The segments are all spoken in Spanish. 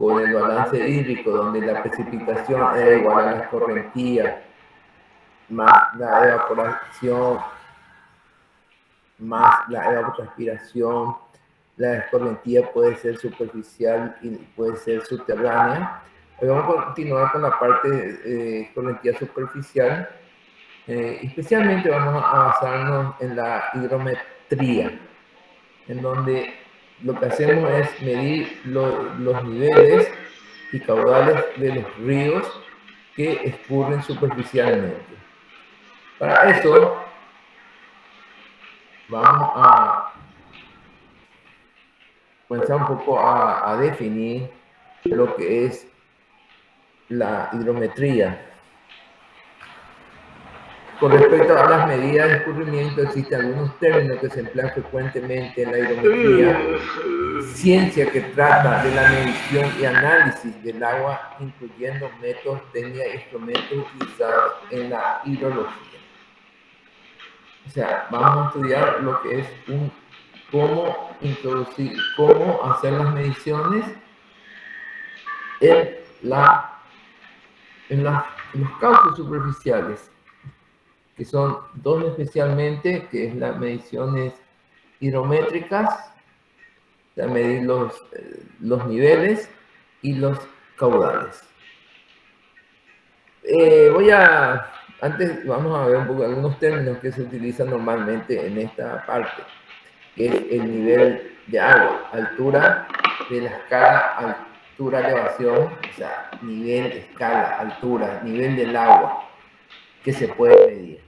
con el balance hídrico, donde la precipitación era igual a la escorrentía, más la evaporación, más la evapotranspiración. La escorrentía puede ser superficial y puede ser subterránea. Hoy vamos a continuar con la parte de escorrentía superficial. Especialmente vamos a basarnos en la hidrometría, en donde lo que hacemos es medir los niveles y caudales de los ríos que escurren superficialmente. Para eso vamos a comenzar un poco a definir lo que es la hidrometría. Con respecto a las medidas de escurrimiento, existen algunos términos que se emplean frecuentemente en la hidrometría, ciencia que trata de la medición y análisis del agua, incluyendo métodos, técnicas e instrumentos utilizados en la hidrología. O sea, vamos a estudiar lo que es cómo introducir, cómo hacer las mediciones en los cauces superficiales, que son dos especialmente, que es las mediciones hidrométricas, o sea, medir los niveles y los caudales. Antes vamos a ver un poco algunos términos que se utilizan normalmente en esta parte, que es el nivel de agua, altura de la escala, altura, elevación, o sea, nivel, escala, altura, nivel del agua que se puede medir.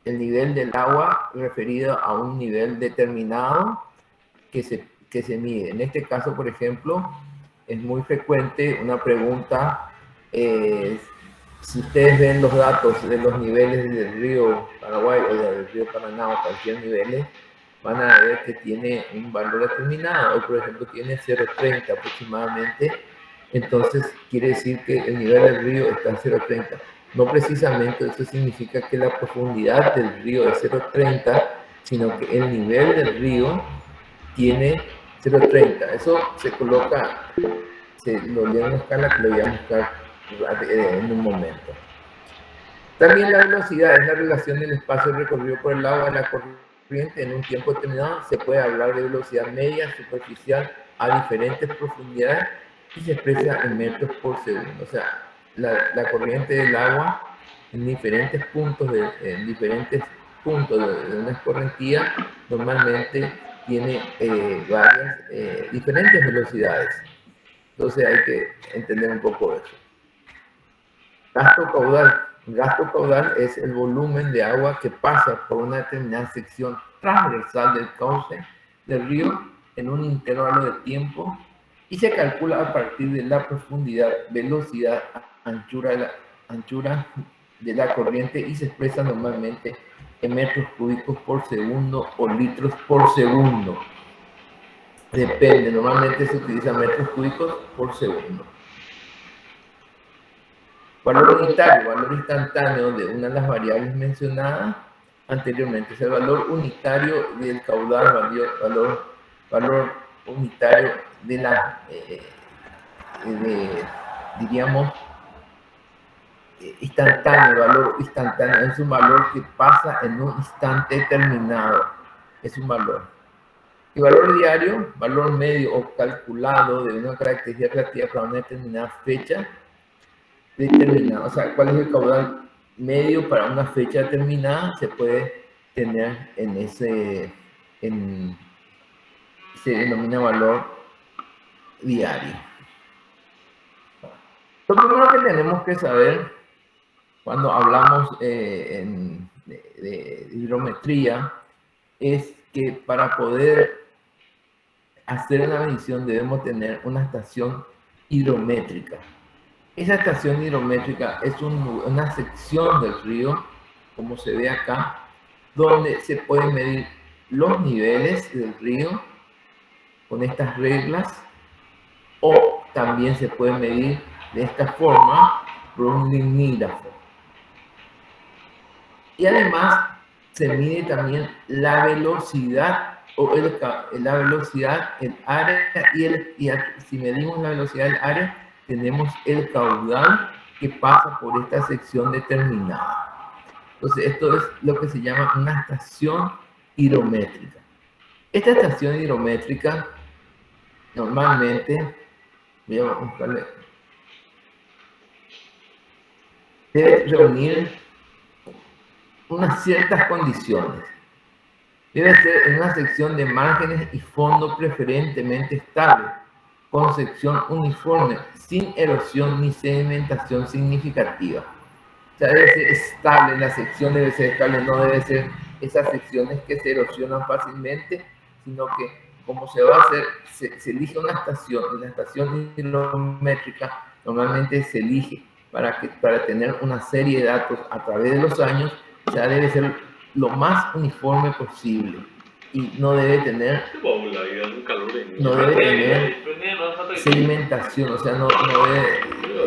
El nivel del agua referido a un nivel determinado que se mide. En este caso, por ejemplo, es muy frecuente una pregunta, si ustedes ven los datos de los niveles del río Paraguay o del río Paraná o cualquier nivel, van a ver que tiene un valor determinado. Hoy, por ejemplo, tiene 0,30 aproximadamente. Entonces, quiere decir que el nivel del río está en 0,30. No precisamente eso significa que la profundidad del río es 0,30, sino que el nivel del río tiene 0,30. Eso se coloca, lo lee en una escala que lo voy a mostrar en un momento. También la velocidad es la relación del espacio recorrido por el agua y la corriente en un tiempo determinado. Se puede hablar de velocidad media, superficial, a diferentes profundidades y se expresa en metros por segundo. O sea, la corriente del agua en diferentes puntos de una escorrentía normalmente tiene varias diferentes velocidades. Entonces hay que entender un poco eso. Gasto caudal. Gasto caudal es el volumen de agua que pasa por una determinada sección transversal del cauce del río en un intervalo de tiempo y se calcula a partir de la profundidad, velocidad, anchura de la corriente y se expresa normalmente en metros cúbicos por segundo o litros por segundo. Depende, normalmente se utiliza metros cúbicos por segundo. Valor unitario, valor instantáneo de una de las variables mencionadas anteriormente. Es el valor unitario del caudal, valor unitario de la, diríamos, instantáneo, valor instantáneo. Es un valor que pasa en un instante determinado. Es un valor. Y valor diario, valor medio o calculado de una característica relativa para una determinada fecha determinada. O sea, cuál es el caudal medio para una fecha determinada se puede tener se denomina valor diario. Lo primero que tenemos que saber cuando hablamos de hidrometría es que para poder hacer una medición debemos tener una estación hidrométrica. Esa estación hidrométrica es una sección del río, como se ve acá, donde se pueden medir los niveles del río con estas reglas, o también se puede medir de esta forma por un limígrafo. Y además se mide también la velocidad o la velocidad, el área, si medimos la velocidad del área, tenemos el caudal que pasa por esta sección determinada. Entonces, esto es lo que se llama una estación hidrométrica. Esta estación hidrométrica, normalmente, voy a buscarle, debe reunir unas ciertas condiciones. Debe ser en una sección de márgenes y fondo preferentemente estable, con sección uniforme, sin erosión ni sedimentación significativa. O sea, debe ser estable, la sección debe ser estable, no debe ser esas secciones que se erosionan fácilmente, sino que como se va a hacer, se elige una estación, y la estación hidrométrica normalmente se elige para tener una serie de datos a través de los años, o sea, debe ser lo más uniforme posible y no debe tener sedimentación, o sea, no debe,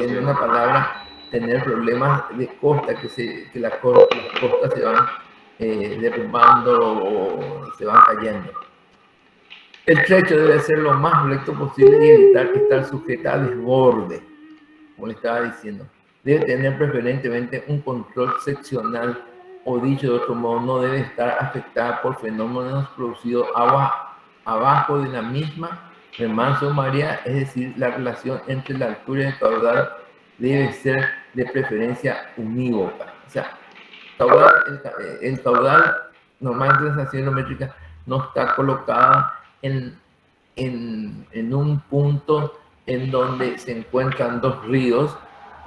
en una palabra, tener problemas de costa, que las costas se van derrumbando o se van cayendo. El trecho debe ser lo más recto posible y evitar estar sujeta a desborde, como le estaba diciendo. Debe tener preferentemente un control seccional, o dicho de otro modo, no debe estar afectada por fenómenos producidos abajo de la misma, remanso o marea, es decir, la relación entre la altura y el caudal debe ser de preferencia unívoca. O sea, el caudal normalmente en la estación hidrométrica no está colocada en un punto en donde se encuentran dos ríos,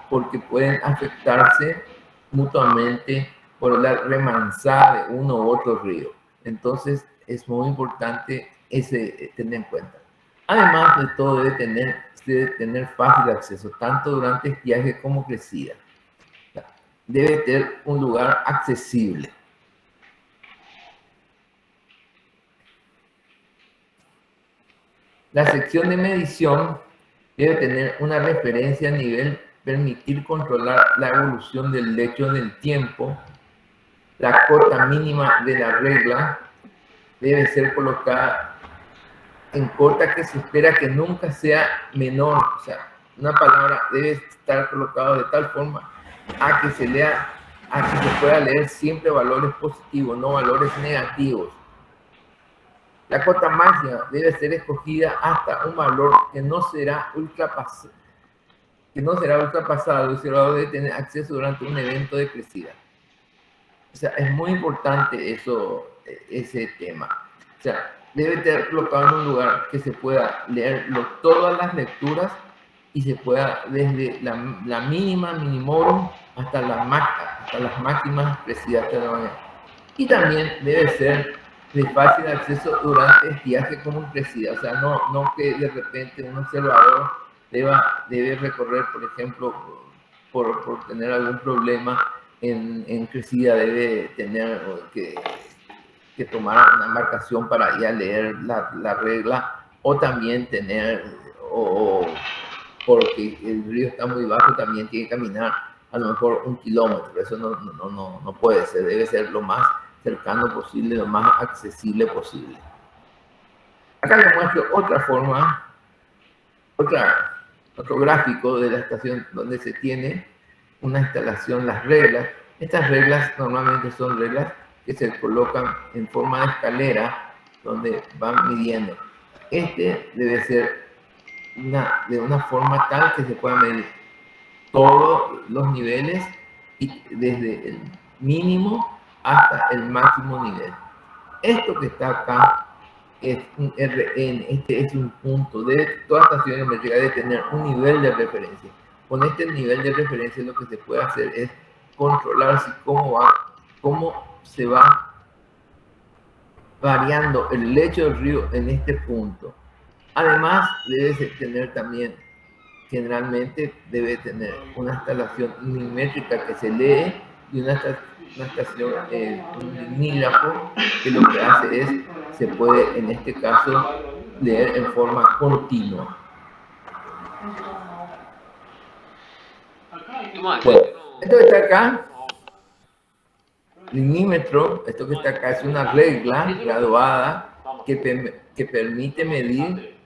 porque pueden afectarse mutuamente por la remansada de uno u otro río. Entonces es muy importante tener en cuenta. Además de todo, debe tener fácil acceso, tanto durante estiaje como crecida. Debe tener un lugar accesible. La sección de medición debe tener una referencia a nivel, permitir controlar la evolución del lecho en el tiempo. La cota mínima de la regla debe ser colocada en cota que se espera que nunca sea menor. O sea, una palabra debe estar colocada de tal forma a que se pueda leer siempre valores positivos, no valores negativos. La cota máxima debe ser escogida hasta un valor que no será ultrapasado, y el observador debe tener acceso durante un evento de crecida. O sea, es muy importante ese tema. O sea, debe estar colocado en un lugar que se pueda leer todas las lecturas y se pueda, desde la mínima minimorum hasta las máximas crecidas de la manera. Y también debe ser de fácil acceso durante estiaje como crecida. O sea, no que de repente un observador debe recorrer, por ejemplo, por tener algún problema en crecida, debe tener que tomar una embarcación para ir a leer la regla, o también porque el río está muy bajo, también tiene que caminar a lo mejor 1 kilómetro. Eso no puede ser, debe ser lo más cercano posible, lo más accesible posible. Acá les muestro otra forma, otro gráfico de la estación donde se tiene una instalación, las reglas. Estas reglas normalmente son reglas que se colocan en forma de escalera, donde van midiendo. Este debe ser de una forma tal que se pueda medir todos los niveles, y desde el mínimo hasta el máximo nivel. Esto que está acá es un RN, este es un punto. Toda estación hidrométrica debe tener un nivel de referencia. Con este nivel de referencia lo que se puede hacer es controlar cómo se va variando el lecho del río en este punto. Además, debe tener también, generalmente debe tener una instalación milimétrica que se lee, y una estación, un lignígrafo, que lo que hace es, se puede en este caso leer en forma continua. Bueno, esto que está acá, lignímetro, esto que está acá es una regla graduada que permite medir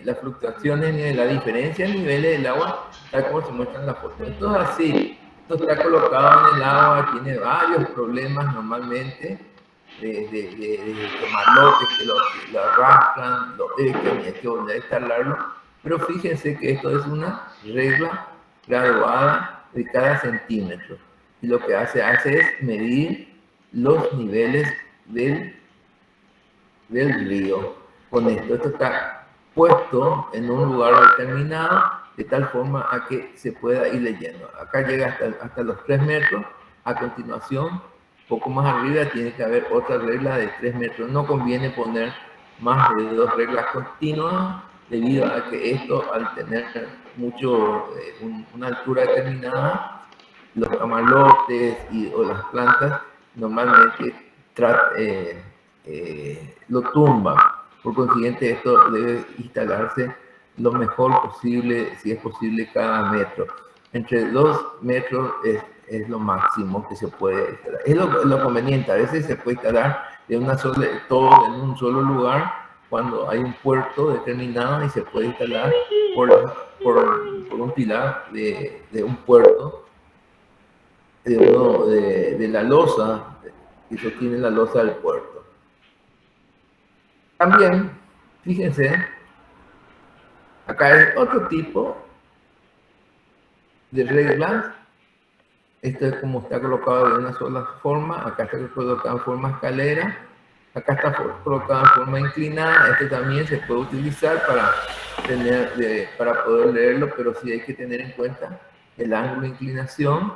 las fluctuaciones de la diferencia de niveles del agua, tal como se muestra en la foto. Esto es así, esto está colocado en el agua, tiene varios problemas normalmente, de quemarlotes que lo arrastran, hay que volver a instalarlo, pero fíjense que esto es una regla graduada de cada centímetro, y lo que hace es medir los niveles del río. Con esto está puesto en un lugar determinado, de tal forma a que se pueda ir leyendo. Acá llega hasta los 3 metros, a continuación, poco más arriba tiene que haber otra regla de 3 metros. No conviene poner más de 2 reglas continuas, debido a que esto, al tener una altura determinada, los camalotes o las plantas normalmente lo tumban. Por consiguiente, esto debe instalarse lo mejor posible, si es posible, cada metro. Entre 2 metros es lo máximo que se puede instalar. Es lo conveniente. A veces se puede instalar todo en un solo lugar, cuando hay un puerto determinado, y se puede instalar por un pilar de un puerto, de la losa que sostiene la losa del puerto. También, fíjense, acá hay otro tipo de reglas. Esto es como está colocado de una sola forma. Acá está colocado en forma escalera. Acá está colocado en forma inclinada. Este también se puede utilizar para poder leerlo, pero sí hay que tener en cuenta el ángulo de inclinación.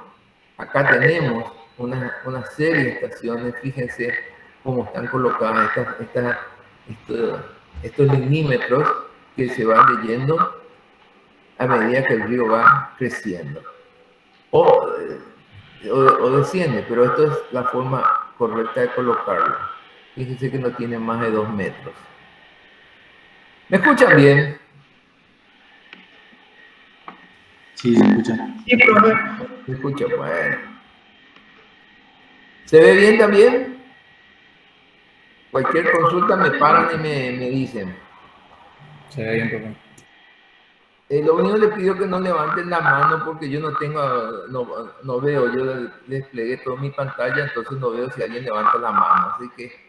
Acá tenemos una serie de estaciones. Fíjense cómo están colocadas estos milímetros, que se van leyendo a medida que el río va creciendo o desciende, pero esto es la forma correcta de colocarlo. Fíjense que no tiene más de 2 metros. ¿Me escuchan bien? Sí, se escucha. Sí, profe. ¿Se escucha? Bueno. ¿Se ve bien también? Cualquier consulta me paran y me dicen. Se ve bien, profe. Lo único que les pido que no levanten la mano, porque yo no veo, yo desplegué toda mi pantalla, entonces no veo si alguien levanta la mano, así que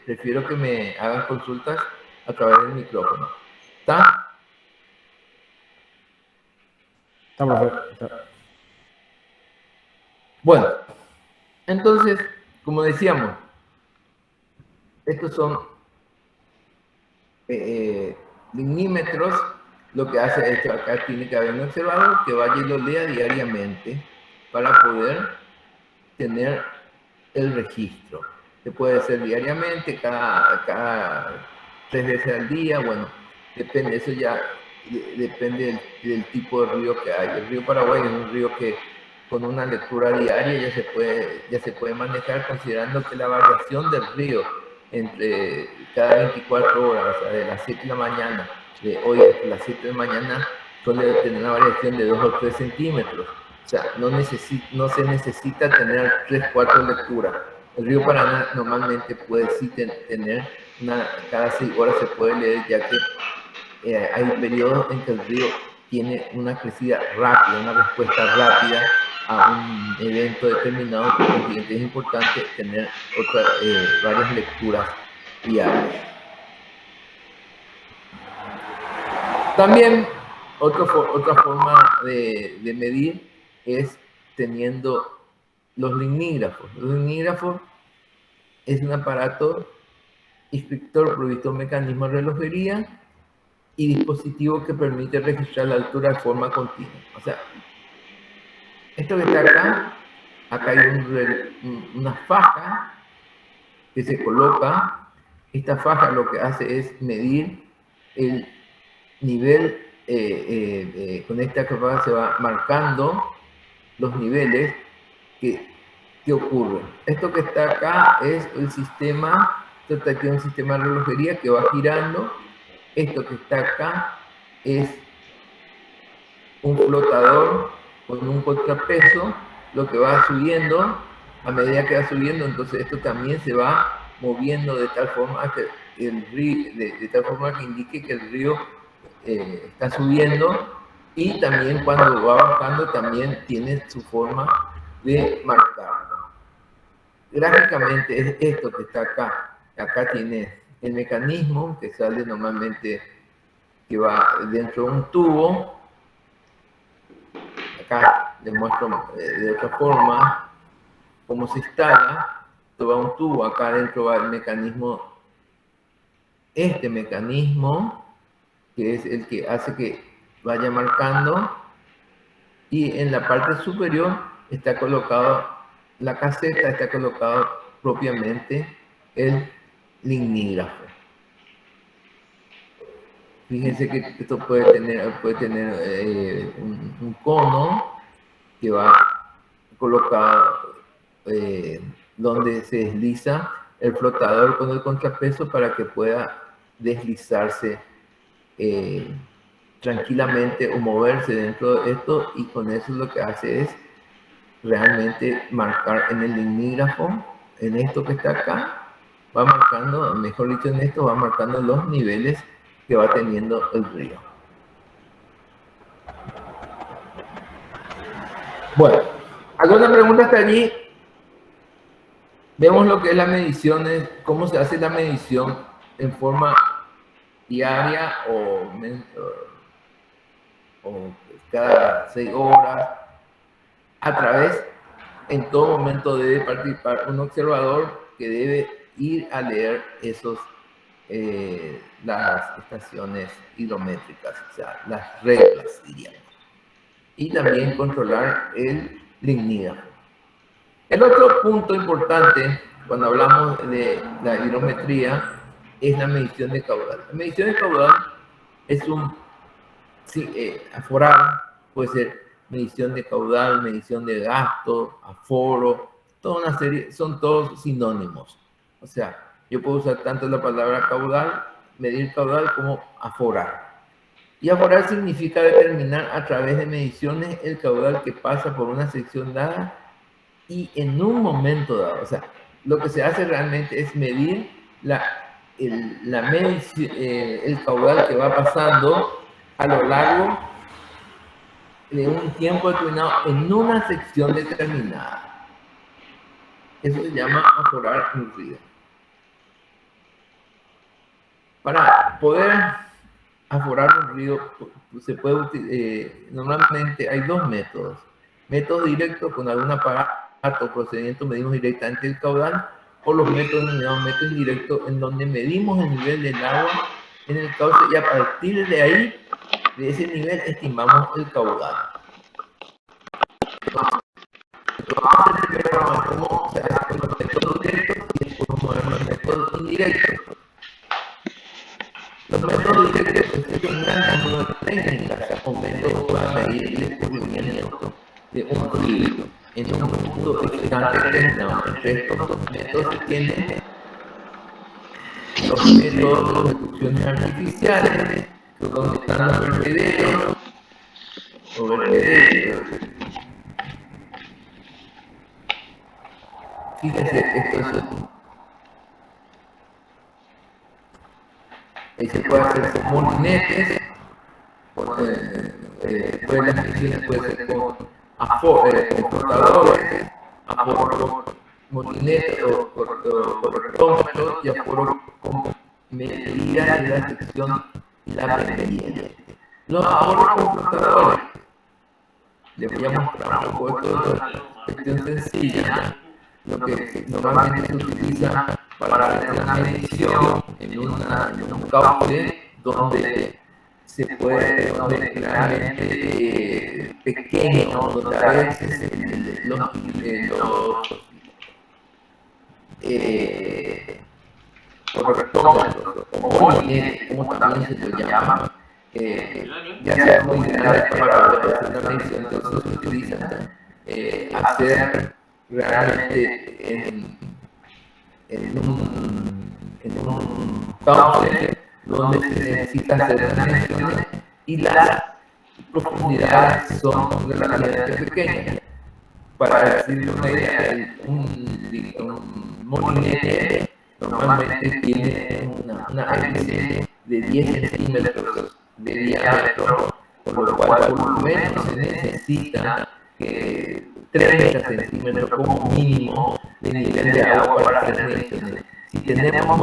prefiero que me hagan consultas a través del micrófono. ¿Está? Está, profe. Bueno, entonces, como decíamos, estos son milímetros. Lo que hace es que acá tiene que haber un observador que vaya y lo lea diariamente para poder tener el registro. Se puede hacer diariamente, cada 3 veces al día. Bueno, depende, eso ya depende del tipo de río que hay. El río Paraguay es un río que con una lectura diaria ya se puede manejar, considerando que la variación del río entre cada 24 horas, o sea, de las 7 de la mañana, de hoy hasta las 7 de la mañana, suele tener una variación de 2 o 3 centímetros. O sea, no se necesita tener 3, 4 lecturas. El río Paraná normalmente puede sí tener cada 6 horas se puede leer, ya que hay periodos en que el río tiene una crecida rápida, una respuesta rápida a un evento determinado. Por consiguiente, es importante tener varias lecturas diarias. También otra forma de medir es teniendo los lignígrafos. Los lignígrafos es un aparato inspector provisto de un mecanismo de relojería y dispositivo que permite registrar la altura de forma continua. O sea, esto que está acá hay una faja que se coloca. Esta faja lo que hace es medir el nivel, con esta faja se va marcando los niveles que ocurren. Esto que está acá es el sistema, esto está aquí un sistema de relojería que va girando. Esto que está acá es un flotador con un contrapeso, lo que va subiendo. A medida que va subiendo, entonces esto también se va moviendo de tal forma que el río, de tal forma que indique que el río está subiendo, y también cuando va bajando también tiene su forma de marcarlo. Gráficamente es esto que está acá. Acá tiene el mecanismo que sale normalmente, que va dentro de un tubo. Acá les muestro de otra forma cómo se instala. Esto va un tubo, acá adentro va el mecanismo, este mecanismo, que es el que hace que vaya marcando, y en la parte superior está colocado la caseta, está colocado propiamente el lignígrafo. Fíjense que esto puede tener un cono que va colocado donde se desliza el flotador con el contrapeso para que pueda deslizarse tranquilamente o moverse dentro de esto, y con eso lo que hace es realmente marcar en el lignígrafo, en esto que está acá, va marcando, mejor dicho, en esto va marcando los niveles que va teniendo el río. Bueno, ¿alguna pregunta hasta allí? Vemos lo que es la medición, cómo se hace la medición en forma diaria o cada 6 horas. A través, en todo momento debe participar un observador que debe ir a leer las estaciones hidrométricas, o sea, las reglas, diríamos. Y también controlar el lignígrafo. El otro punto importante cuando hablamos de la hidrometría es la medición de caudal. La medición de caudal es aforar, puede ser medición de caudal, medición de gasto, aforo, toda una serie, son todos sinónimos. O sea, yo puedo usar tanto la palabra caudal, medir caudal, como aforar. Y aforar significa determinar a través de mediciones el caudal que pasa por una sección dada y en un momento dado. O sea, lo que se hace realmente es medir el caudal que va pasando a lo largo de un tiempo determinado en una sección determinada. Eso se llama aforar un río. Para poder aforar un río se puede normalmente hay dos métodos. Método directo, con algún aparato o procedimiento medimos directamente el caudal, o los métodos denominados método indirecto, en donde medimos el nivel del agua en el cauce y a partir de ahí, de ese nivel, estimamos el caudal. Entonces, vamos a ver cómo se hace con los métodos directos y después vamos a ver los métodos indirectos. Los métodos directos es un gran número de técnicas o métodos para medir el escurrimiento de un río en un punto exactamente determinado. Entre estos dos métodos se tienen los métodos de ejecuciones artificiales, donde están los vertederos o vertederos. Fíjense, esto es ahí se puede hacer con molinetes, pueden las mediciones pueden ser con flotadores, aforo molinetes o correctómetros, y aforo con medidas de la sección y la pendiente. Los aforos con flotadores, les voy a mostrar un poco esto de una cuestión sencilla. Lo que normalmente se utiliza para hacer una medición en un cauce donde se puede, donde realmente pequeño, donde a veces los correctómetros o molinetes, como también se lo llama, ya sea muy grande para poder hacer una medición, entonces se utilizan hacer realmente en un cauce donde se necesita hacer las mediciones y las profundidades son relativamente pequeñas. Para decirle una idea, un molinete normalmente tiene una hélice de 10 centímetros de diámetro, por lo cual por lo menos se necesita 30 centímetros como mínimo de nivel de agua para las 3 dimensiones. Si tenemos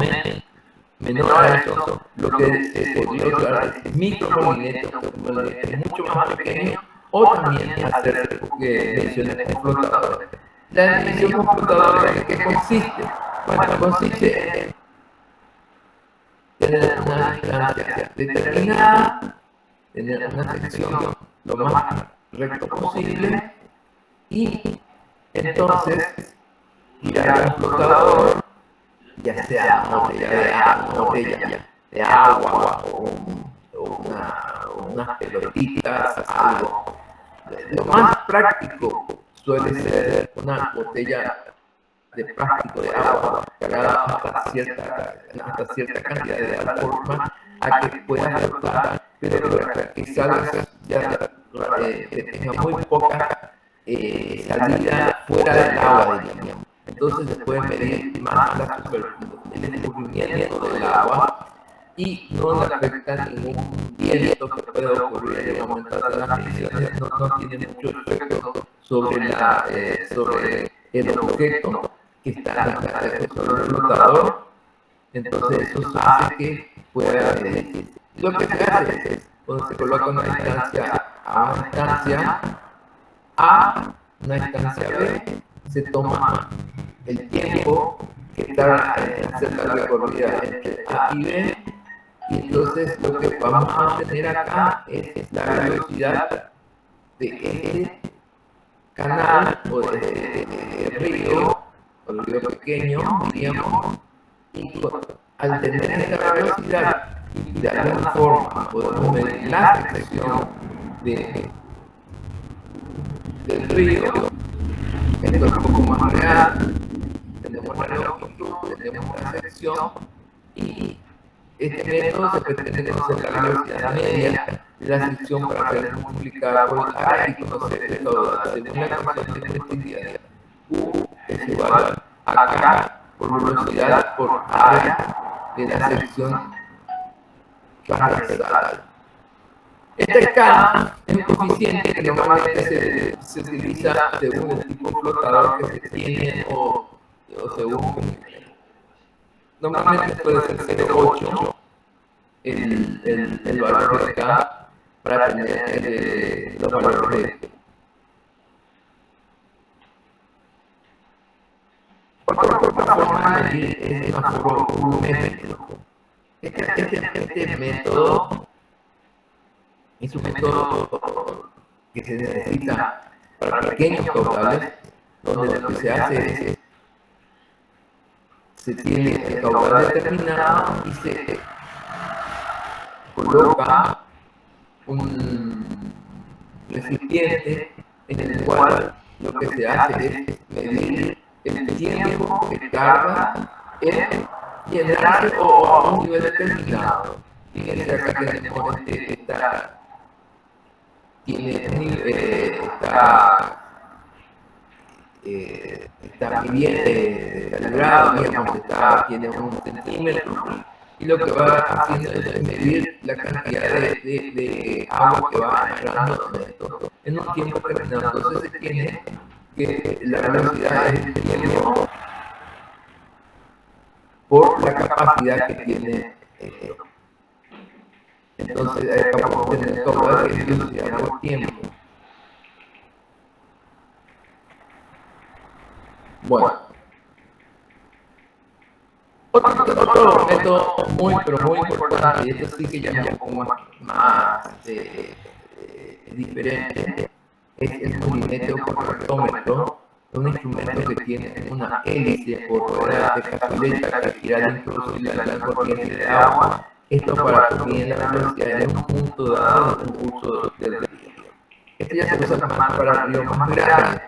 menor a eso, lo que se podría usar es micromolinetos, mucho más pequeño, o también hacer mediciones con flotadores. La medición con flotadores, ¿en qué consiste? Bueno, consiste en tener una distancia determinada, tener una sección lo más recto posible y entonces girar un flotador, ya sea una botella de agua o unas pelotitas, algo. Lo más práctico suele ser una botella de plástico de agua cargada hasta cierta cantidad de alcohol a que pueda flotar, pero que salga ya que tenga muy poca salida fuera del agua, digamos. Entonces se puede medir más el escurrimiento del agua y no le afecta ningún viento que pueda ocurrir en el momento de las mediciones, no tiene mucho efecto sobre el objeto que está sobre el flotador. Entonces eso hace que pueda medir. Lo que se hace es, cuando se coloca una distancia A, una distancia A, una distancia B, se toma el tiempo que tarda en hacer la recorrida entre A y B, y entonces lo que vamos a tener acá es la velocidad de este canal o de este río, o el río pequeño, diríamos, y al tener esta velocidad y de alguna forma podemos medir la sección del río, esto es un poco más real, tenemos la longitud, tenemos la sección y este método se pretende conocer la velocidad media de la sección para poder multiplicar por área y conocer el caudal según la ecuación de profundidad. U es igual a K por velocidad por área de la sección transversal. Este K es un coeficiente que normalmente se utiliza según el tipo de flotador que se tiene o según. Normalmente puede ser 0,8 el valor de K para tener los valores de. Otra forma de medir es una forma volumétrica. Este método es un método que se necesita para pequeños caudales, donde lo que se hace es se tiene el caudal determinado y se coloca un recipiente en el cual lo que se hace es medir el tiempo que tarda en llenarse o a un nivel determinado. Fíjense acá tenemos está bien calibrado, digamos, tiene 1 centímetro, y lo que va haciendo es medir la cantidad de agua que va entrando en un tiempo determinado. Entonces se tiene que la velocidad es el tiempo por la capacidad que tiene esto. Entonces acá podemos tener caudal que es velocidad por tiempo. Bueno, otro método pero muy importante, y esto sí que ya es un poco más diferente, es el molinete o correctómetro, un instrumento que tiene una hélice por rueda de cazoleta que gira al introducir la corriente de agua, esto para medir la velocidad en un punto dado del curso del río. Esto ya se usa más para ríos más grandes,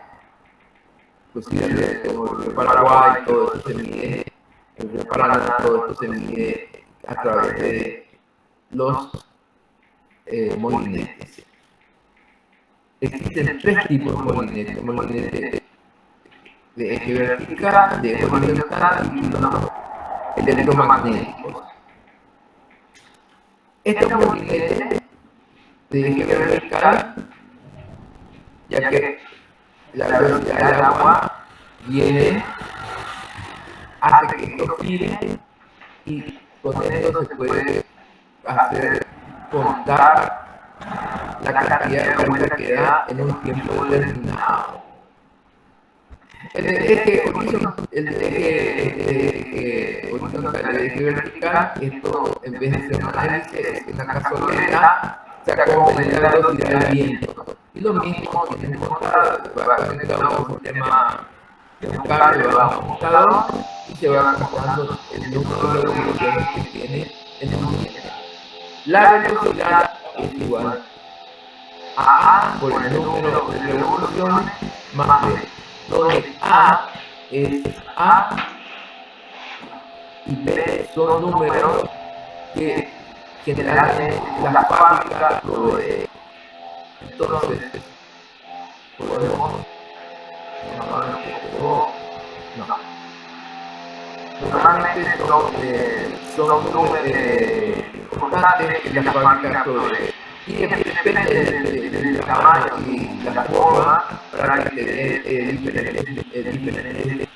pues como el río Paraguay, todo eso se mide, el río Paraná, todo esto se mide a través de los molinetes. Existen 3 tipos de molinetes: molinete de eje vertical, de horizontal y no. electromagnéticos. Estos molinetes de eje vertical, ya que la velocidad del agua viene, hace que esto gire y con esto se puede hacer contar la cantidad de vueltas que da en un tiempo determinado. El eje horizontal, el eje vertical, esto en vez de ser una hélice, es una cazoleta, se acompaña la velocidad del viento. Y lo mismo tiene va conectado a un sistema de un cable, va a un computador y se va contando el número de revoluciones que tiene en un viento. La velocidad es igual a A por el número de revoluciones más B, donde A es A y B son números que generalmente la fábrica provee. Entonces, podemos normalmente son números constantes que la fábrica provee. Y depende del tamaño y la forma para que diferentes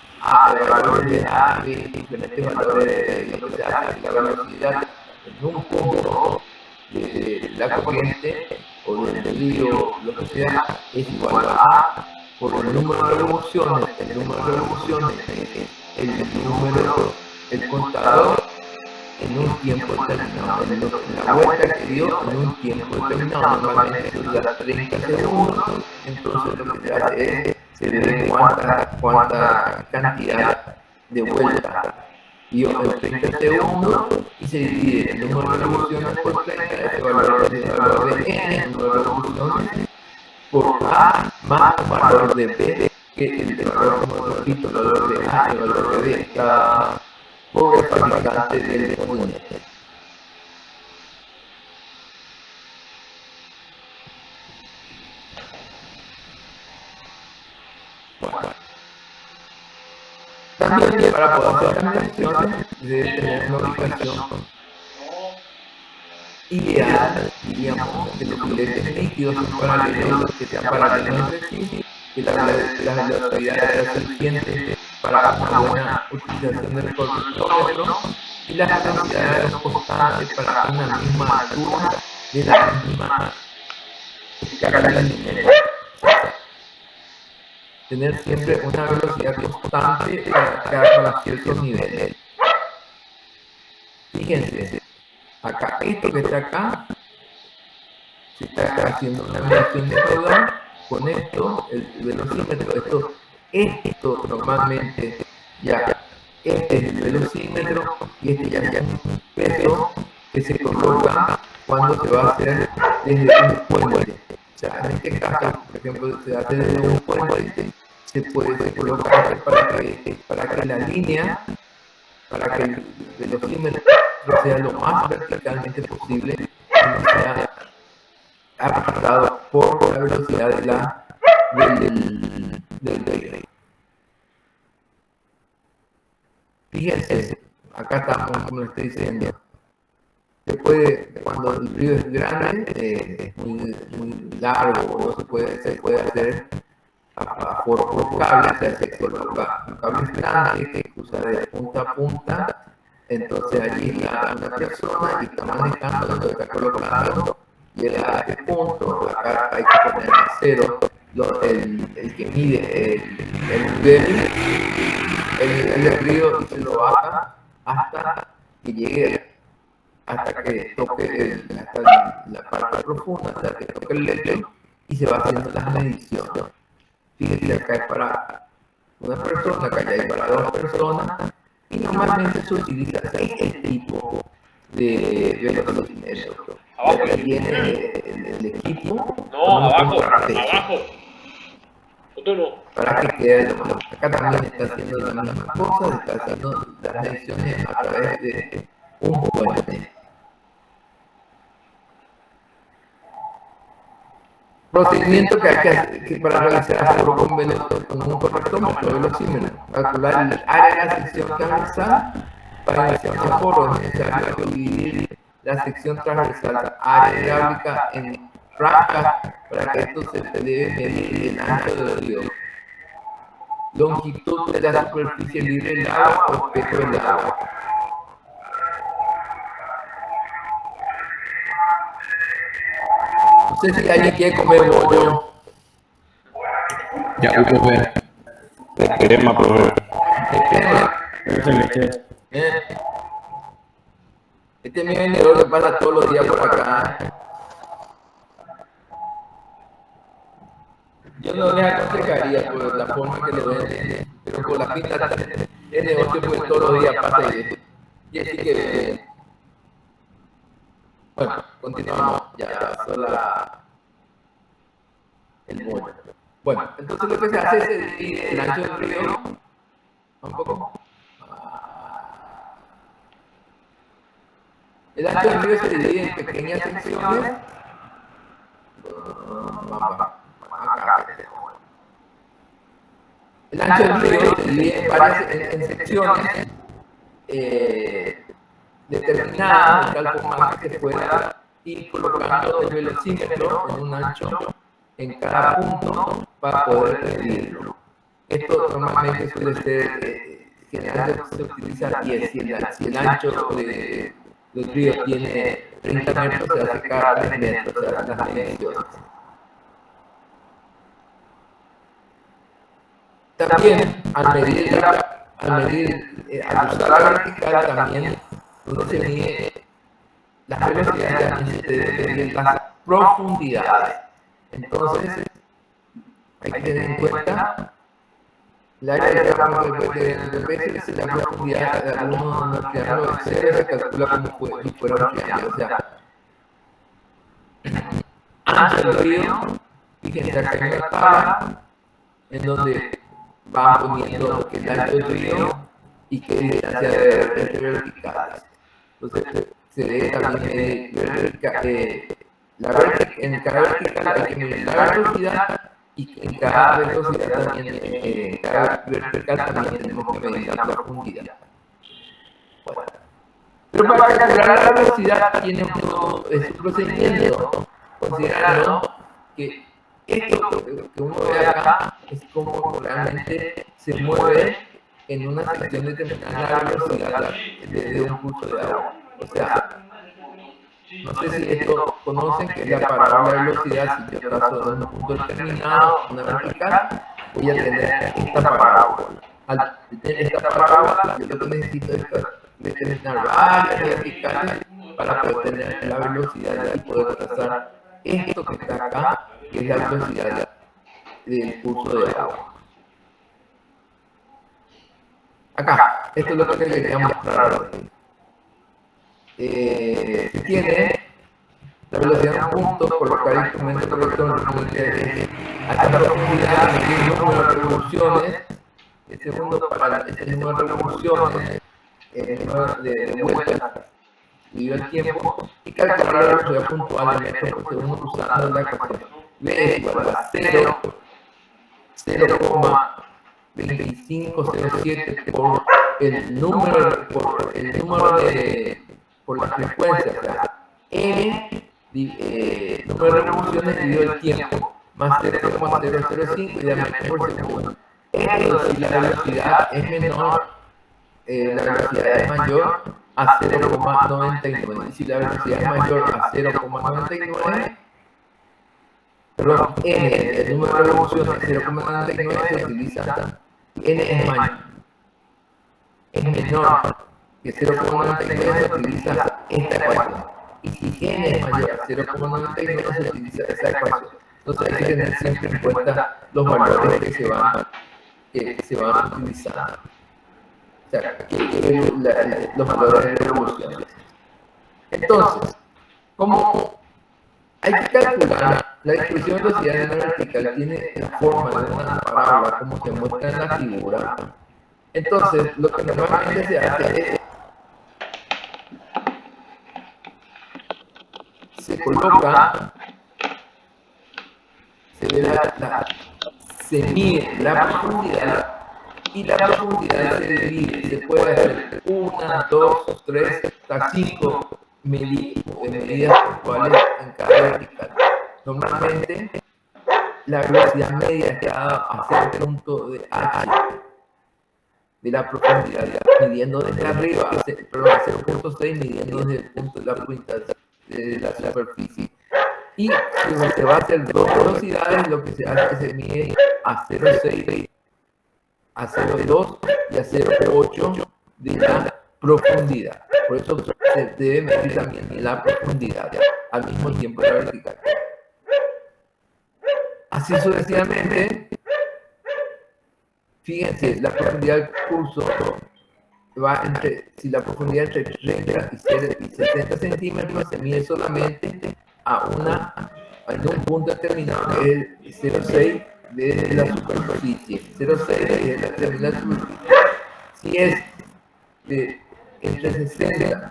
valores de A y diferentes valores de lo que se hace, la velocidad en un punto de la corriente o del río, lo que sea, es igual a A por el número de revoluciones. El número de revoluciones es el contador en un tiempo determinado, la vuelta que dio en un tiempo determinado, normalmente dura 30 segundos, entonces lo que se hace es, se ve cuánta cantidad de vueltas dio en 30 segundos y se divide el número de revoluciones por 30, ese valor es el valor de n, el número de revoluciones, por A más el valor de B, que el valor, como repito, el valor de A y el valor de B, cada pobre fabricante del molinete. También para poder hacer las mediciones debe tener una ubicación ideal, diríamos, que los filetes líquidos son paralelos, que sean paralelos entre sí, que la velocidad sea suficiente para una buena utilización del cortómetro y las velocidades son constantes para una misma altura de la misma escala lineal. Tener siempre una velocidad constante para ciertos niveles. Fíjense, acá, esto que está acá, se está haciendo una medición de caudal con esto, el velocímetro, esto normalmente ya, este es el velocímetro y este ya es un peso que se coloca cuando se va a hacer desde un puente. O sea, en este caso, por ejemplo, se hace desde un puente, se puede colocar para que la línea, para que el velocímetro sea lo más verticalmente posible y no sea apartado por la velocidad del aire. Fíjense, acá estamos, como les estoy diciendo, se puede, cuando el río es grande, es muy largo, no se puede hacer por cable, se coloca cables grandes que cruza de punta a punta, entonces allí está una persona y está manejando, lo está colocando, llega a este punto, acá hay que poner a cero el que mide el nivel, el río y se lo baja hasta que llegue, hasta que toque hasta la parte profunda, hasta que toque el lecho y se va haciendo las mediciones. Fíjense, acá es para una persona, acá ya hay para dos personas y normalmente se utiliza este tipo de velocímetro. Abajo. Viene el equipo. No, abajo. Otro no. Para que quede lo más. Acá también está haciendo la misma cosa, está haciendo las mediciones a través de un puente. Procedimiento que hay que hacer para realizar con un correctómetro velocímetro. Calcular el área de la sección transversal para iniciar un foro es necesario dividir la sección transversal área hidráulica en franjas para que esto se debe medir el ancho del río, longitud de la superficie libre del agua o espejo del agua. No sé si alguien quiere comer bollo. Ya, profe. De crema, profe. ¿De crema? Esa leche. Este es mi vendedor que pasa todos los días por acá. Yo no les aconsejaría por la forma que lo venden, pero por la pinta el negocio pues todos los días pasa y así que bueno, continuamos, ya pasó el molde. Bueno, entonces lo que se hace es dividir el ancho del río un poco. El ancho del río se divide en pequeñas secciones. El ancho del río se divide en varias en secciones determinadas de tal forma que se pueda ir colocando el velocímetro en un ancho en cada punto para poder medirlo. Esto normalmente suele ser, generalmente se utiliza 10. Si el ancho del río tiene 30 metros, se hace cada 3 metros, o sea, las mediciones. También, al usar la vertical, también donde se mide las velocidades, también se deben medir las profundidades. Entonces, hay que tener en cuenta el área de peces y la profundidad de algunos de los triángulos exteriores se calcula como si fuera un triángulo. O sea, ancho del río, fíjense acá hay una tabla en donde van poniendo que el ancho del río y qué distancia de verticales. Entonces, se debe también en cada vertical hay que medir la velocidad y en cada velocidad también, en cada vertical también tenemos que medir la profundidad. Bueno. Pero para calcular la velocidad tiene un procedimiento, considerando que esto que uno ve acá es como realmente se mueve en una sección determinada la velocidad de un curso de agua. O sea, no sé si esto conocen que es la parábola de velocidad. Si yo trazo en un punto determinado, una vertical, voy a tener esta parábola. Al tener esta parábola, yo lo que necesito es determinar varias verticales para poder tener la velocidad y poder trazar esto que está acá, que es la velocidad del curso de agua. Acá, esto es lo que quería mostrar. Tiene la velocidad en un punto, colocar el instrumento corrector a esta profundidad, medir el número de revoluciones, el segundo para el número de revoluciones, el número de vueltas, dividido el tiempo, y calcular la velocidad puntual de metros por segundo usando la ecuación. V es igual a 0,2507 por el número por la frecuencia, o sea, n número de revoluciones dividido el tiempo, más 0,005 y diámetro por segundo. Esto si la velocidad es menor, la velocidad es mayor a 0,99. Y si la velocidad es mayor a 0,99, perdón, n, el número de revoluciones es 0,99, se utiliza n es menor que 0,99, se utiliza esta ecuación. Y si n es mayor a 0,99, se utiliza esa ecuación. Entonces hay que tener siempre en cuenta los valores que se van utilizando. O sea, los valores de revoluciones. Entonces, como hay que calcular la distribución de velocidad en la vertical, tiene la forma de una parábola como se muestra en la figura. Entonces, lo que normalmente se hace es se coloca, se mide la profundidad Y la profundidad se divide, se puede hacer 1, 2, 3, hasta 5 medidas puntuales en cada vertical. Normalmente la velocidad media está a el punto de H de la profundidad, midiendo desde arriba, a 0.6, midiendo desde el punto de la punta de la superficie. Y si se va a hacer dos velocidades, lo que se hace es que se mide a 0.6, a 0.2 y a 0.8 de la profundidad. Por eso se debe medir también la profundidad al mismo tiempo de la vertical. Así sucesivamente, fíjense, la profundidad del curso va si la profundidad entre 30 y 60 centímetros se mide solamente en un punto determinado que es el 0,6 de la superficie. 0,6 de la superficie. Si es entre 60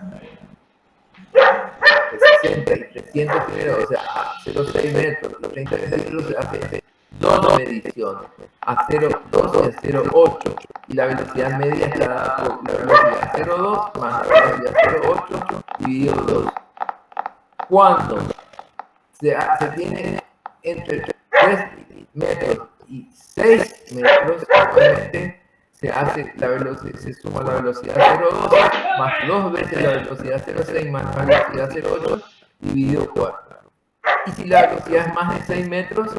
y 300 metros, o sea, a 0,6 metros, 30 centímetros, se hace dos mediciones, a 0,2 y a 0,8, y la velocidad media está dada por la velocidad 0,2 más la velocidad 0,8 dividido 2. Cuando se tiene entre 3 metros y 6 metros, obviamente se suma la velocidad 0,2 más 2 veces la velocidad 0,6 más la velocidad 0,8 dividido 4. Y si la velocidad es más de 6 metros,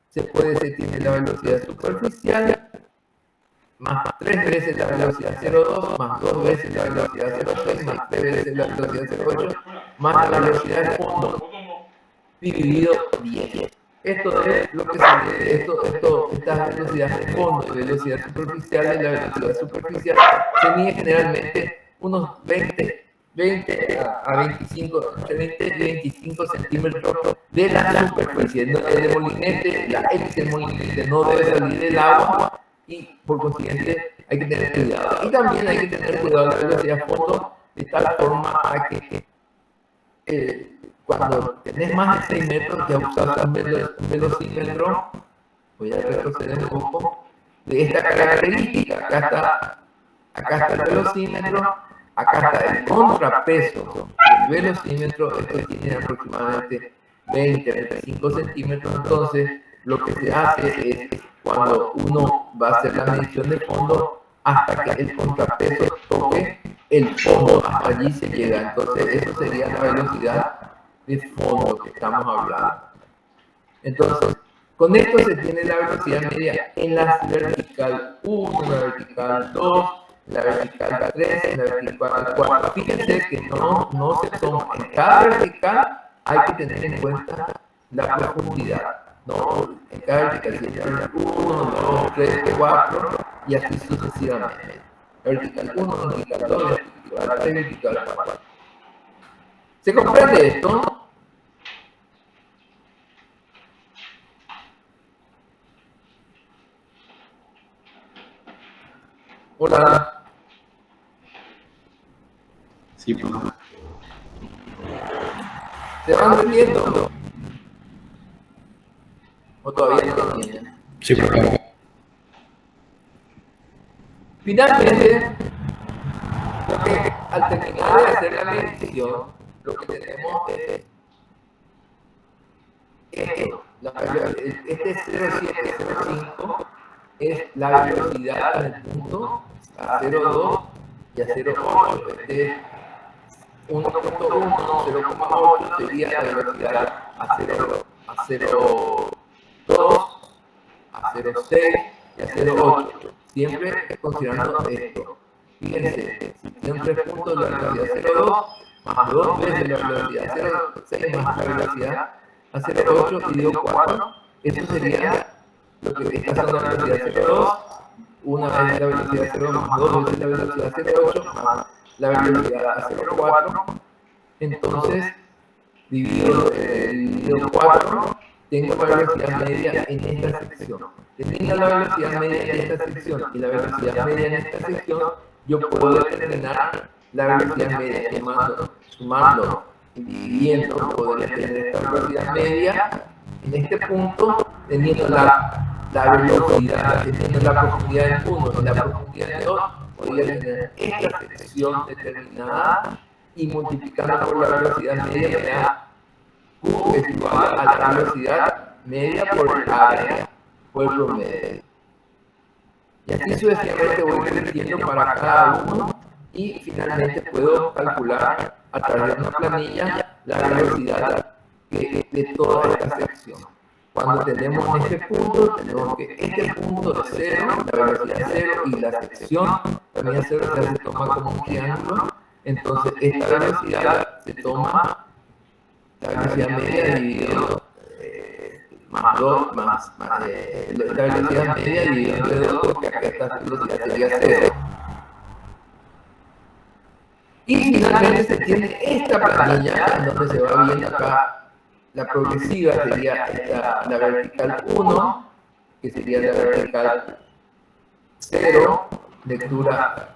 se tiene la velocidad superficial más 3 veces la velocidad 0,2 más 2 veces la velocidad 0,6 más 3 veces la velocidad 0,8 más la velocidad de fondo dividido 10. Esto es lo que estas velocidades de fondo y velocidad superficial. La velocidad superficial se mide generalmente unos 20 a 25, entre 20 y 25 centímetros de la superficie. El molinete, la hélice del molinete no debe salir del agua y por consiguiente hay que tener cuidado. Y también hay que tener cuidado de la velocidad de fondo de tal forma a que cuando tenés más de 6 metros ya usas un velocímetro. Voy a retroceder un poco de esta característica. Acá está el velocímetro, acá está el contrapeso del velocímetro. Esto tiene aproximadamente 20-25 centímetros. Entonces lo que se hace es cuando uno va a hacer la medición de fondo, hasta que el contrapeso toque el fondo, hasta allí se llega. Entonces eso sería la velocidad de fondo que estamos hablando. Entonces, con esto se tiene la velocidad media en la vertical 1, en la vertical 2, en la vertical 3, en la vertical 4. Fíjense que no se toma. En cada vertical hay que tener en cuenta la profundidad. ¿No? En cada vertical 1, 2, 3, 4 y así sucesivamente. Vertical 1, vertical 2, vertical 3, vertical 4. ¿Se comprende esto? Hola. Sí, profe. ¿Se van entendiendo? ¿O todavía no lo entienden? Sí, profe. Finalmente, al terminar de hacer la medición, lo que tenemos es esto. Este 0,705 es la velocidad en el punto a 0,2 y a 0,8. Este es 1,1, 0,8 sería la velocidad a 0,2, a 0,6 y a 0,8. Siempre considerando esto. Fíjense, si tienen 3 puntos, la velocidad 0,2 más 2 veces la velocidad 0,6 más la velocidad a 0,8 y digo 4. Eso sería lo que está haciendo la velocidad 0,2, una vez la velocidad 0 más 2 veces la velocidad 0,8 más la velocidad a 0,4. Entonces, dividido 4, tengo la velocidad media en esta sección. Teniendo la velocidad media en esta sección y la velocidad media en esta sección, yo puedo determinar la velocidad media sumando y dividiendo. Podría tener esta velocidad media en este punto, teniendo la velocidad, teniendo la profundidad en uno y la profundidad en dos, podría tener esta sección determinada y multiplicando por la velocidad media me da Q es igual a la velocidad media por el área por el promedio. Y así sucesivamente voy repitiendo para cada uno y finalmente puedo calcular a través de una planilla la velocidad de toda esta sección. Cuando tenemos este punto, tenemos que este punto es 0, la velocidad es 0 y la sección también es 0, se toma como un triángulo. Entonces esta velocidad se toma la velocidad media dividido más 2, la velocidad media dividido entre 2, porque acá esta velocidad sería 0. Y finalmente se tiene esta planilla en donde se va viendo acá la progresiva sería la vertical 1, que sería la vertical 0, lectura,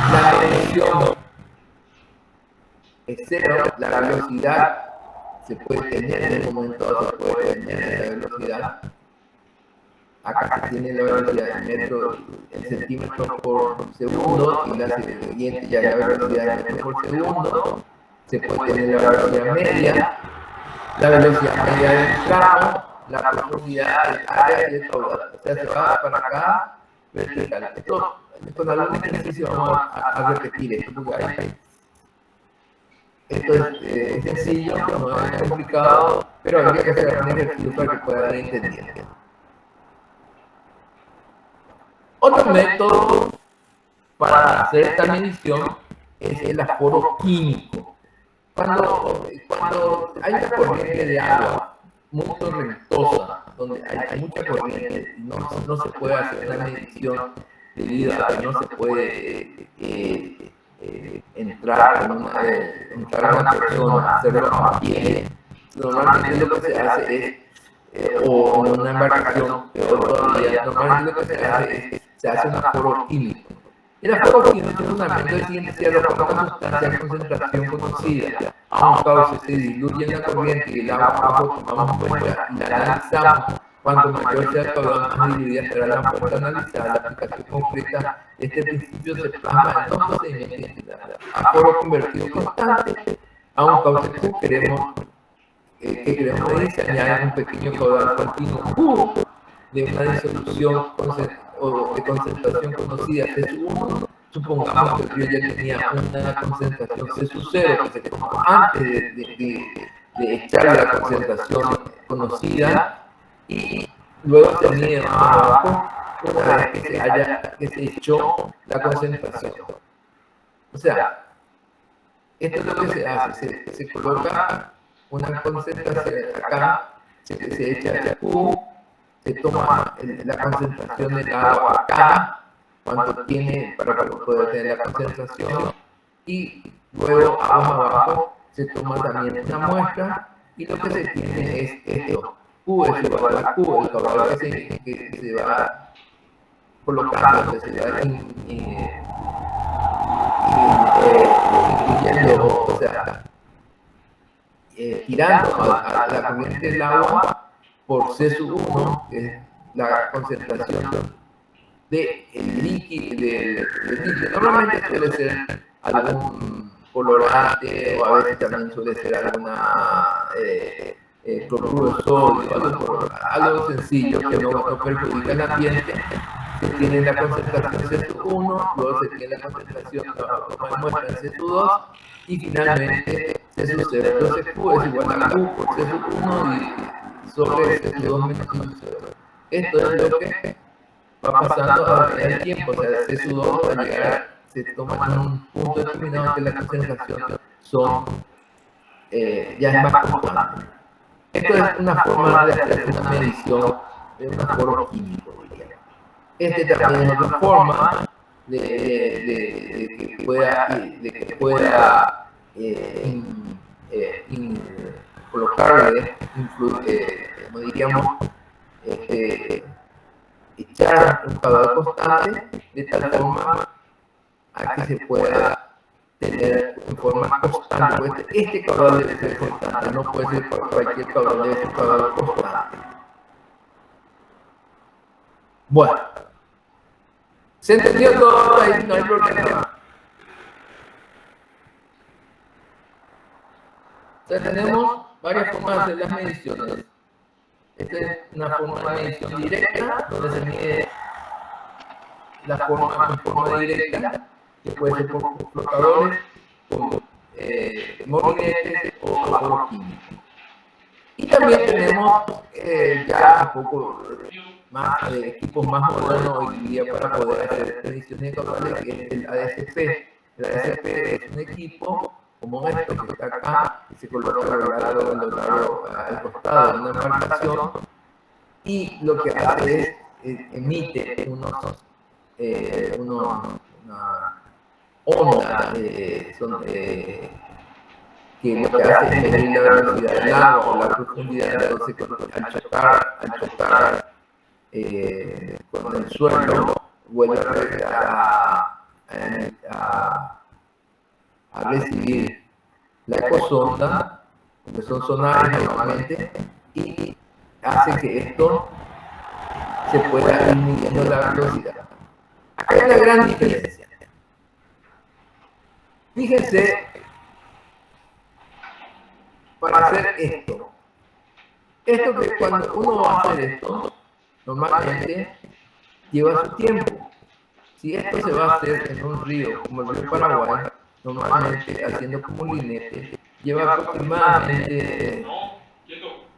la medición es 0, la velocidad se puede tener en el momento dado, se puede tener la velocidad. Acá se tiene la velocidad en metros, en centímetros por segundo, y la siguiente ya la velocidad en metros por segundo. Se puede tener la velocidad media, la velocidad media del tramo, la profundidad del área y el caudal. O sea, se va para acá vertical. Esto, con algún ejercicio vamos a repetir esto, porque esto es sencillo, no es complicado, pero habría que hacer un ejercicio para que puedan ir entendiendo. Otro método para hacer esta medición es el aforo químico. Cuando hay una corriente de agua muy torrentosa, donde hay mucha corriente, no se puede hacer una medición debido a que no se puede entrar una persona, hacerlo a pie. Normalmente lo que se hace es, o en una embarcación, peor todavía, normalmente lo que se hace es, se hace un aforo químico. El aforo químico es un elemento de siguiente se arroja una sustancia de concentración conocida a un cauce, se diluye en la corriente y el agua abajo tomamos cuenta y la analizamos. Cuanto mayor sea el caudal, más diluida será la fuerza analizada. La aplicación concreta de este principio se plasma en dos procedimientos. Aforo convertido constante a un cauce Q que queremos medir, se añade un pequeño caudal continuo Q de una disolución o de concentración conocida C1, supongamos que el río ya tenía una concentración C0 que se tomó antes de echarle la concentración conocida y luego se mide más abajo una vez que se echó la concentración. O sea, esto es lo que se hace, se coloca una concentración acá, se echa el Q, se toma la concentración del agua acá, cuánto tiene para poder tener la concentración, y luego abajo se toma también una muestra, y lo que se tiene es esto, Q es igual a Q, el caudal que se va colocando, que se va incluyendo, o sea, tirando a la corriente del agua por C1, que es la concentración del líquido. Normalmente suele ser algún colorante o a veces también suele ser alguna cloruro de sodio, algo sencillo que no perjudica el ambiente. Se tiene la concentración C1, luego se tiene la concentración como muestra en C2 y finalmente C0. Entonces Q es igual a Q por C1 y sobre C2 menos C0. Esto es lo que va pasando a medida del tiempo, o sea, C2 al llegar se toma en un punto determinado que la concentración ya es más constante. Esto es una forma de hacer una medición de un aforo químico. Este también es otra forma de que pueda colocarle, como diríamos, echar un caudal constante de tal forma a que se pueda tener en forma constante. Pues este caudal debe ser constante, no puede ser cualquier caudal, debe ser caudal constante. Bueno, ¿se entendió todo? Ahí no hay problema. O sea, tenemos varias formas de hacer las mediciones. Esta es una forma de medición directa, donde se mide la forma en forma directa, que puede ser por flotadores, por molinetes o por químicos. Y también tenemos ya un poco más equipos más modernos hoy día para poder hacer mediciones caudales, que es el ADSP. El ADSP es un equipo como esto que está acá, que se coloca al costado de una embarcación, y lo que hace es emite una onda que lo que hace es medir la velocidad del agua o la profundidad. Entonces al chocar con el suelo vuelve a recibir la ecosonda, que son sonares normalmente, y hace que esto se pueda ir midiendo la velocidad. Acá hay una gran diferencia. Fíjense, para hacer esto que cuando uno va a hacer esto, normalmente lleva su tiempo. Si esto se va a hacer en un río como el río Paraguay, normalmente haciendo como un linete, lleva aproximadamente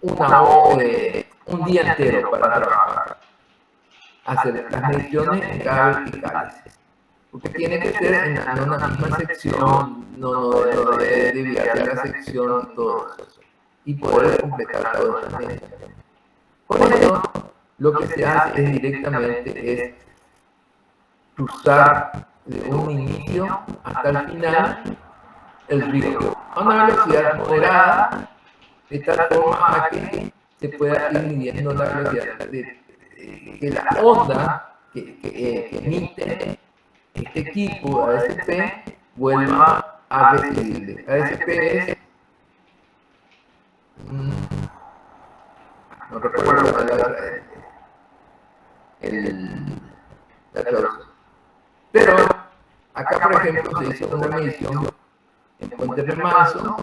un día entero para trabajar, hacer las mediciones en cada vertical, porque tiene que ser en una misma sección, no debe desviarse la sección y todo eso, y poder completar todo esto. Con esto, lo que se hace es directamente cruzar de un inicio hasta el final el río a una velocidad moderada, de tal forma a que se pueda ir midiendo la velocidad que la onda que emite este equipo ADSP vuelva a recibirle. ADSP es no recuerdo la traducción, pero acá por ejemplo se hizo una medición en Puente Remanso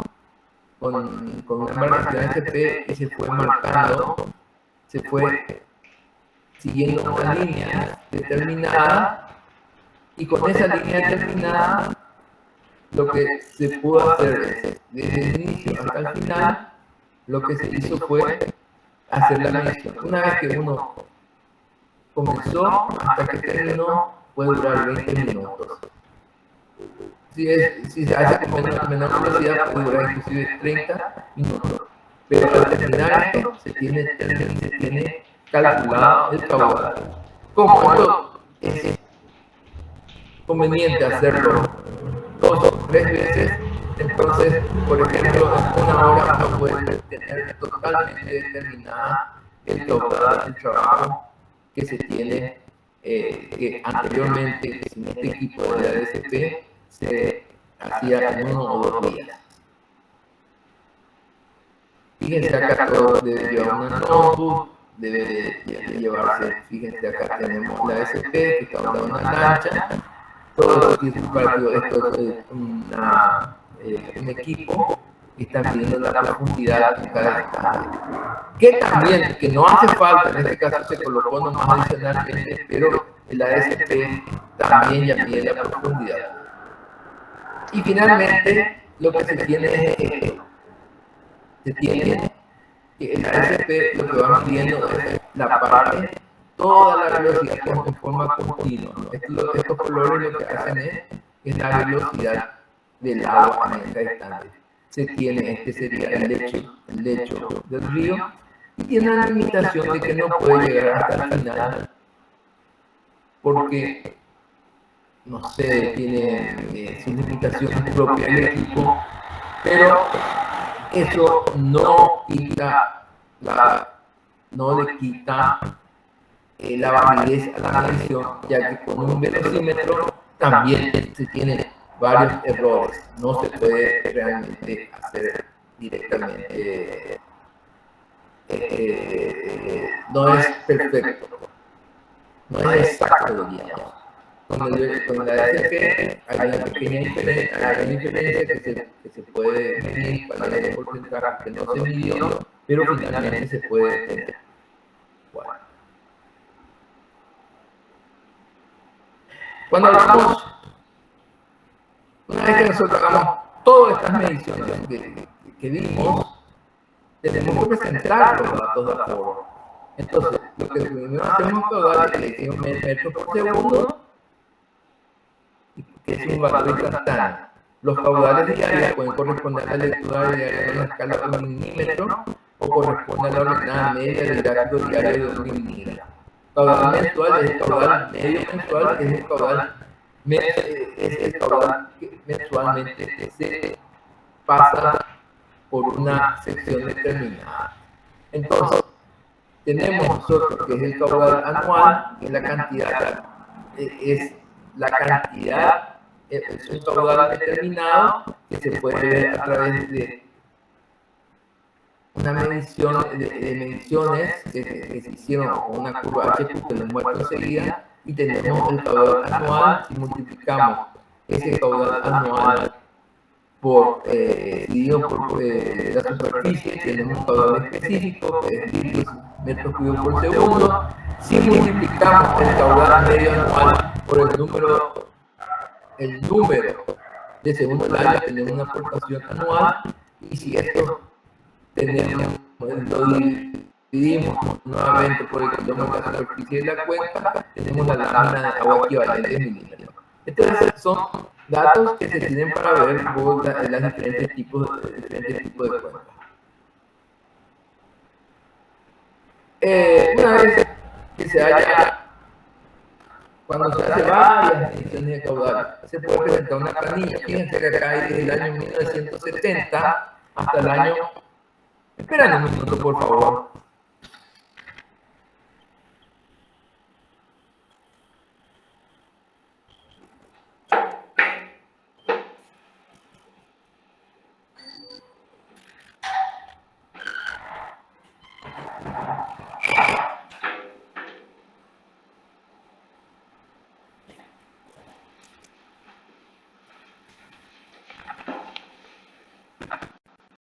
con una embarcación ADSP y se fue marcando, se fue siguiendo una línea determinada, y con esa línea determinada lo que se pudo hacer es, desde el inicio hasta el final, lo que se hizo fue hacer la medición. Una vez que uno comenzó hasta que terminó, puede durar 20 minutos. Si se hace con menor velocidad, puede durar inclusive 30 minutos. Pero al terminar esto, se tiene calculado el caudal. Como esto es conveniente hacerlo 2 o 3 veces, entonces, por ejemplo, en una hora uno puede tener totalmente determinada el caudal del trabajo que se tiene, que anteriormente sin este equipo de ADSP se hacía en 1 o 2 días. Fíjense acá, todo debe llevar una notebook, debe llevarse, fíjense acá tenemos la ADSP que está en una lancha. Todo esto es un equipo que está midiendo la profundidad en cada instante. Que también, que no hace falta, en este caso se colocó nomás adicionalmente, pero el ADSP también ya mide la profundidad. Y finalmente, lo que se tiene es esto. Se tiene que el ADSP lo que va midiendo es la parte, toda la velocidad en forma continua. Estos colores lo que hacen es la velocidad del agua en esta instante. Se tiene, este sería el lecho del río, y tiene una limitación de que no puede llegar hasta el final, porque, no sé, tiene sus limitaciones propias del equipo, pero eso no le quita la validez a la medición, ya que con un velocímetro también se tiene varios errores. No se puede realmente hacer directamente, no es perfecto, no es exacto, digamos. Con la DCP hay una pequeña diferencia que se puede medir, cuál es el porcentaje que no se midió, pero finalmente se puede tener. Bueno. Cuando hablamos, una vez que nosotros hagamos todas estas mediciones que vimos, tenemos que presentar los datos de aforo. Entonces, lo que primero hacemos es decir metros por segundo, que es un valor instantáneo. Los caudales diarios pueden corresponder a la lectura diaria de una escala de 1 milímetro o corresponde a la ordenada media del gráfico diario de 1 milímetro. Caudal mensual es el caudal medio mensual, es el caudal que mensualmente se pasa por una sección determinada. Entonces, tenemos nosotros que es el caudal anual, que es la cantidad, es un caudal determinado que se puede ver a través de una medición de mediciones que se hicieron con una curva HQ que les muestro enseguida, y tenemos el caudal anual. Si multiplicamos ese caudal anual dividido por la superficie, tenemos un caudal específico que es 10 metros cúbicos por segundo. Si multiplicamos el caudal medio anual por el número de segundos al año, tenemos una aportación anual, y si esto lo dividimos nuevamente por el kilómetro de la superficie de la cuenca, tenemos la lámina de agua equivalente en milímetros. Entonces son datos que se tienen para ver los diferentes tipos de cuencas. Una vez que se haya, cuando se hace varias mediciones de caudal, se puede presentar una planilla. Fíjense que acá hay desde el año 1970 hasta el año... Esperen un minuto, por favor.